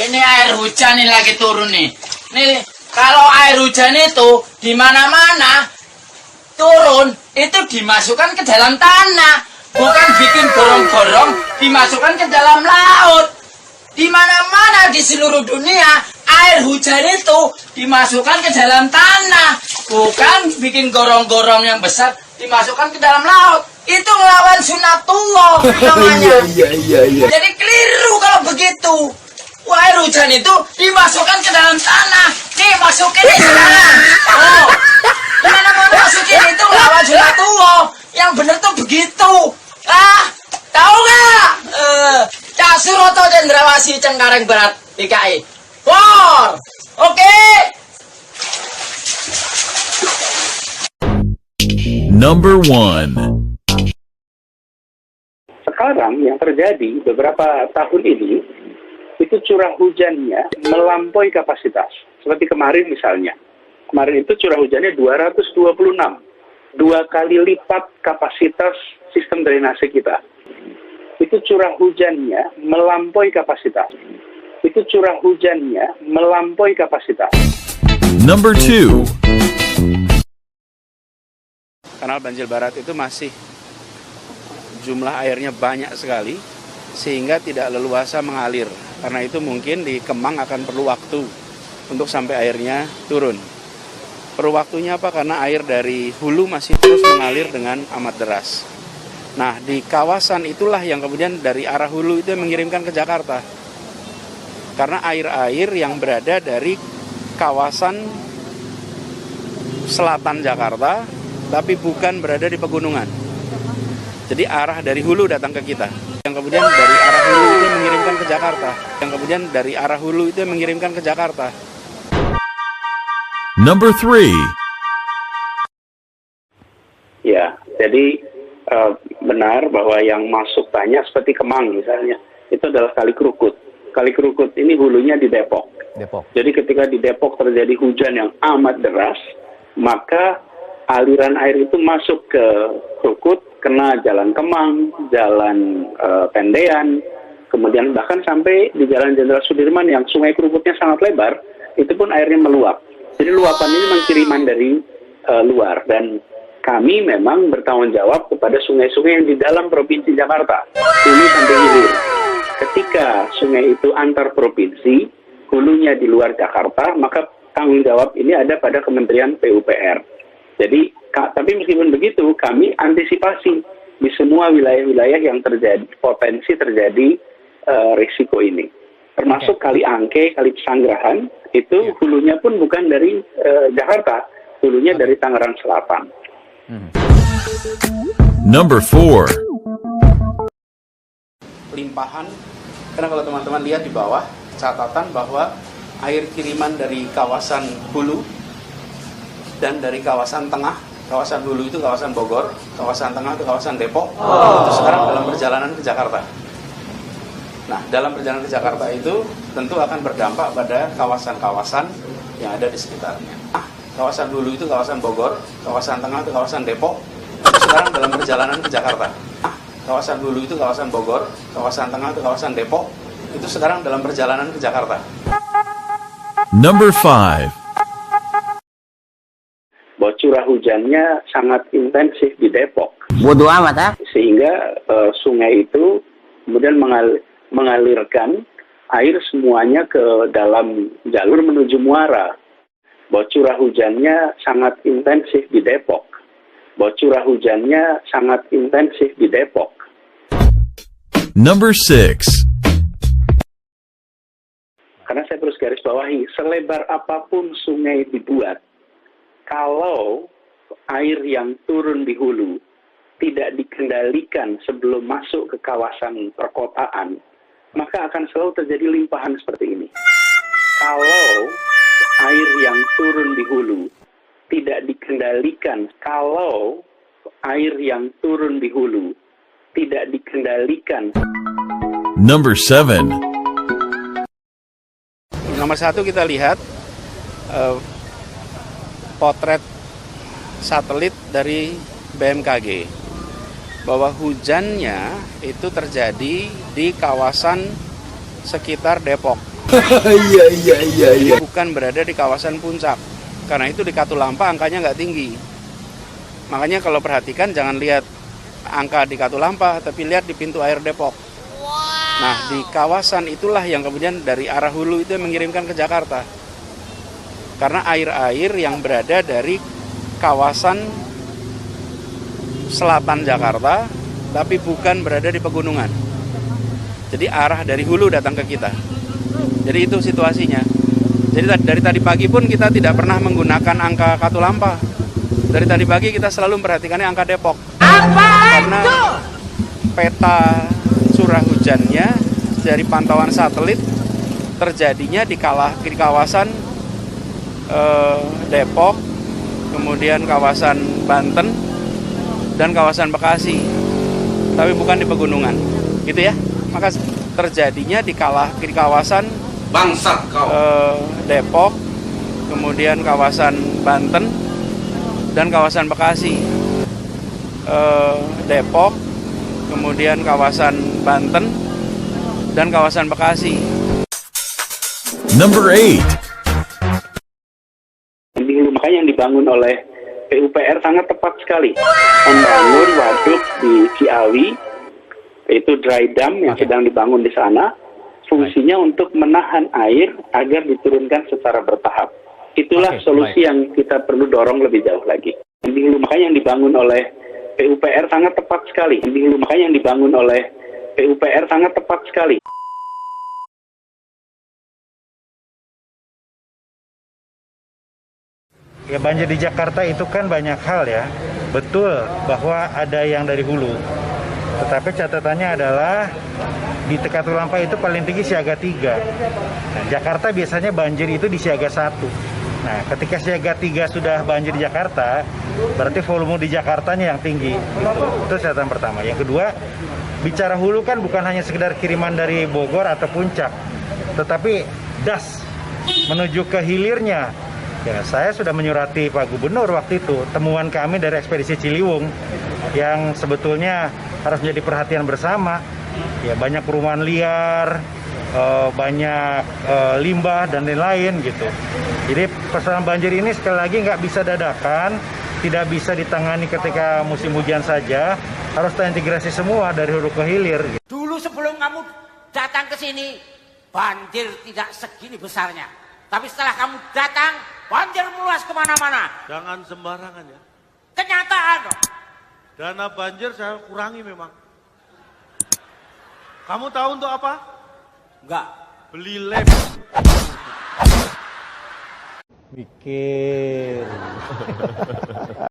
Ini air hujan nih lagi turun nih. Nih, kalau air hujan itu di mana-mana turun, itu dimasukkan ke dalam tanah, bukan bikin gorong-gorong dimasukkan ke dalam laut. Di mana-mana di seluruh dunia air hujan itu dimasukkan ke dalam tanah, bukan bikin gorong-gorong yang besar dimasukkan ke dalam laut. Itu melawan sunatullah namanya. Iya. Jadi keliru kalau begitu. Air hujan itu dimasukkan ke dalam tanah. Nih, masukin nih sekarang. Oh, gimana mau masukin itu melawan sunatullah. Yang bener tuh begitu. Tahu nggak? Cak Suroto Cendrawasih Cengkareng Barat DKI. War, oke. Number 1. Sekarang yang terjadi beberapa tahun ini, itu curah hujannya melampaui kapasitas. Seperti kemarin misalnya. Kemarin itu curah hujannya 226. 2 kali lipat kapasitas sistem drainase kita. Itu curah hujannya melampaui kapasitas. Itu curah hujannya melampaui kapasitas. Number 2. Kanal Banjir Barat itu masih jumlah airnya banyak sekali sehingga tidak leluasa mengalir. Karena itu mungkin di Kemang akan perlu waktu untuk sampai airnya turun. Perlu waktunya apa? Karena air dari hulu masih terus mengalir dengan amat deras. Nah, di kawasan itulah yang kemudian dari arah hulu itu mengirimkan ke Jakarta. Karena air-air yang berada dari kawasan selatan Jakarta, tapi bukan berada di pegunungan. Jadi arah dari hulu datang ke kita. Yang kemudian dari arah hulu itu mengirimkan ke Jakarta. Yang kemudian dari arah hulu itu mengirimkan ke Jakarta. Number 3. Ya, jadi benar bahwa yang masuk banyak seperti Kemang misalnya, itu adalah Kali Krukut. Kali Krukut ini hulunya di Depok. Jadi ketika di Depok terjadi hujan yang amat deras, maka aliran air itu masuk ke Krukut, kena Jalan Kemang, Jalan Tendean, kemudian bahkan sampai di Jalan Jenderal Sudirman yang sungai Krukutnya sangat lebar, itu pun airnya meluap. Jadi luapan ini memang kiriman dari luar, dan kami memang bertanggung jawab kepada sungai-sungai yang di dalam Provinsi Jakarta, hulu sampai hilir. Ketika sungai itu antar provinsi, hulunya di luar Jakarta, maka tanggung jawab ini ada pada Kementerian PUPR. Jadi, tapi meskipun begitu, kami antisipasi di semua wilayah-wilayah yang terjadi potensi terjadi risiko ini. Termasuk Kali Angke, Kali Pesanggerahan, itu hulunya pun bukan dari Jakarta, hulunya dari Tangerang Selatan. Number 4. Limpahan, karena kalau teman-teman lihat di bawah, catatan bahwa air kiriman dari kawasan hulu dan dari kawasan tengah, kawasan hulu itu kawasan Bogor, kawasan tengah itu kawasan Depok, itu sekarang dalam perjalanan ke Jakarta. Nah, dalam perjalanan ke Jakarta itu tentu akan berdampak pada kawasan-kawasan yang ada di sekitarnya. Kawasan hulu itu kawasan Bogor, kawasan tengah itu kawasan Depok, itu sekarang dalam perjalanan ke Jakarta. Kawasan hulu itu kawasan Bogor, kawasan tengah itu kawasan Depok, itu sekarang dalam perjalanan ke Jakarta. Number 5. Bahwa curah hujannya sangat intensif di Depok. Bodoh amat, ha? Sehingga sungai itu kemudian mengalirkan air semuanya ke dalam jalur menuju muara. Bahwa curah hujannya sangat intensif di Depok. Bahwa curah hujannya sangat intensif di Depok. Number 6. Karena saya terus garis bawahi, selebar apapun sungai dibuat, kalau air yang turun di hulu tidak dikendalikan sebelum masuk ke kawasan perkotaan, maka akan selalu terjadi limpahan seperti ini. Kalau air yang turun di hulu tidak dikendalikan, kalau air yang turun di hulu tidak dikendalikan. Number 7. Nomor 1 kita lihat potret satelit dari BMKG bahwa hujannya itu terjadi di kawasan sekitar Depok. Bukan berada di kawasan puncak. Karena itu di Katulampa angkanya nggak tinggi. Makanya kalau perhatikan jangan lihat angka di Katulampa, tapi lihat di pintu air Depok. Nah, di kawasan itulah yang kemudian dari arah hulu itu yang mengirimkan ke Jakarta. Karena air-air yang berada dari kawasan selatan Jakarta, tapi bukan berada di pegunungan. Jadi arah dari hulu datang ke kita. Jadi itu situasinya. Jadi dari tadi pagi pun kita tidak pernah menggunakan angka Katulampa. Dari tadi pagi kita selalu memperhatikannya angka Depok. Karena peta curah hujannya dari pantauan satelit terjadinya di kawasan Depok, kemudian kawasan Banten, dan kawasan Bekasi, tapi bukan di pegunungan, gitu ya. Maka terjadinya di kawasan Depok, kemudian kawasan Banten, dan kawasan Bekasi. Depok, kemudian kawasan Banten, dan kawasan Bekasi. Number 8. Makanya yang dibangun oleh PUPR sangat tepat sekali. Membangun waduk di Ciawi, itu dry dam yang sedang dibangun di sana, fungsinya untuk menahan air agar diturunkan secara bertahap. Itulah solusi yang kita perlu dorong lebih jauh lagi. Makanya yang dibangun oleh PUPR sangat tepat sekali. Makanya yang dibangun oleh PUPR sangat tepat sekali. Ya, banjir di Jakarta itu kan banyak hal ya. Betul bahwa ada yang dari hulu. Tetapi catatannya adalah di Katulampa itu paling tinggi siaga 3. Nah, Jakarta biasanya banjir itu di siaga 1. Nah, ketika siaga 3 sudah banjir di Jakarta, berarti volume di Jakartanya yang tinggi. Gitu. Itu catatan pertama. Yang kedua, bicara hulu kan bukan hanya sekedar kiriman dari Bogor atau Puncak, tetapi das menuju ke hilirnya. Ya, saya sudah menyurati Pak Gubernur waktu itu, temuan kami dari ekspedisi Ciliwung yang sebetulnya harus menjadi perhatian bersama. Ya, banyak perumahan liar, banyak limbah dan lain-lain gitu. Jadi persoalan banjir ini sekali lagi nggak bisa dadakan, tidak bisa ditangani ketika musim hujan saja, harus terintegrasi semua dari hulu ke hilir. Gitu. Dulu sebelum kamu datang ke sini, banjir tidak segini besarnya. Tapi setelah kamu datang, banjir meluas kemana-mana. Jangan sembarangan ya. Kenyataan dong. Dana banjir saya kurangi memang. Kamu tahu untuk apa? Enggak. Beli lem. Mikir.